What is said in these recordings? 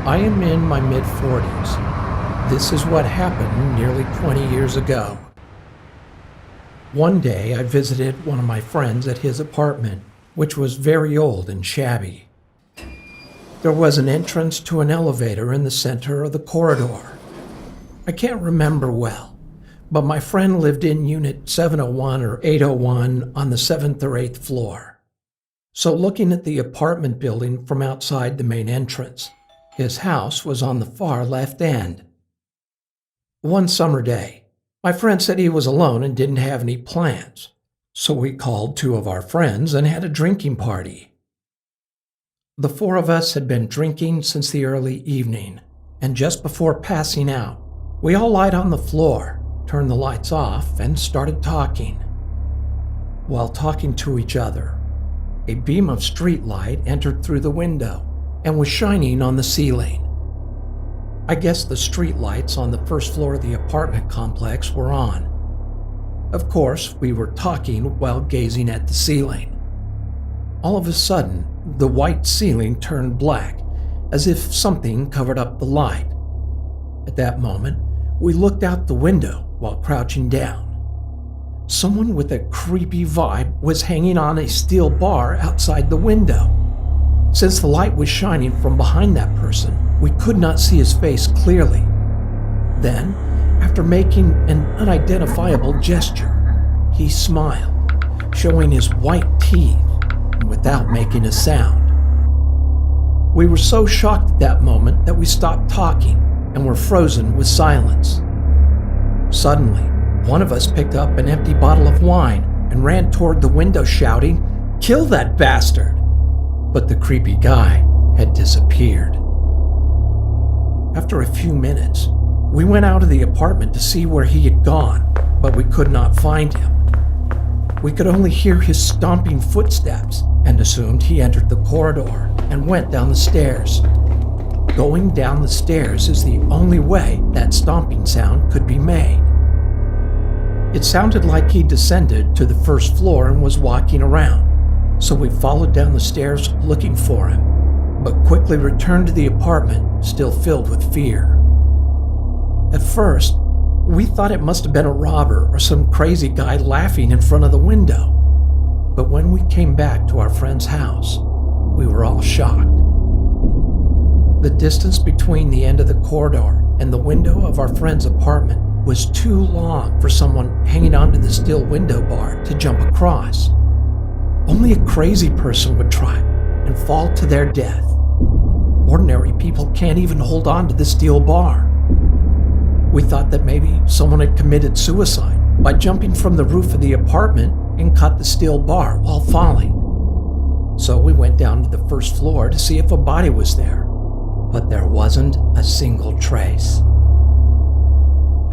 I am in my mid-40s. This is what happened nearly 20 years ago. One day I visited one of my friends at his apartment, which was very old and shabby. There was an entrance to an elevator in the center of the corridor. I can't remember well, but my friend lived in unit 701 or 801 on the 7th or 8th floor. So looking at the apartment building from outside the main entrance, his house was on the far left end. One summer day, my friend said he was alone and didn't have any plans, so we called two of our friends and had a drinking party. The four of us had been drinking since the early evening, and just before passing out, we all lied on the floor, turned the lights off, and started talking. While talking to each other, a beam of street light entered through the window and was shining on the ceiling. I guess the street lights on the first floor of the apartment complex were on. Of course, we were talking while gazing at the ceiling. All of a sudden, the white ceiling turned black, as if something covered up the light. At that moment, we looked out the window while crouching down. Someone with a creepy vibe was hanging on a steel bar outside the window. Since the light was shining from behind that person, we could not see his face clearly. Then, after making an unidentifiable gesture, he smiled, showing his white teeth without making a sound. We were so shocked at that moment that we stopped talking and were frozen with silence. Suddenly, one of us picked up an empty bottle of wine and ran toward the window shouting, "Kill that bastard!" But the creepy guy had disappeared. After a few minutes, we went out of the apartment to see where he had gone, but we could not find him. We could only hear his stomping footsteps and assumed he entered the corridor and went down the stairs. Going down the stairs is the only way that stomping sound could be made. It sounded like he descended to the first floor and was walking around, so we followed down the stairs looking for him, but quickly returned to the apartment, still filled with fear. At first, we thought it must have been a robber or some crazy guy laughing in front of the window. But when we came back to our friend's house, we were all shocked. The distance between the end of the corridor and the window of our friend's apartment was too long for someone hanging onto the steel window bar to jump across. Only a crazy person would try and fall to their death. Ordinary people can't even hold on to the steel bar. We thought that maybe someone had committed suicide by jumping from the roof of the apartment and caught the steel bar while falling. So we went down to the first floor to see if a body was there, but there wasn't a single trace.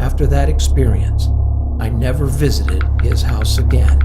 After that experience, I never visited his house again.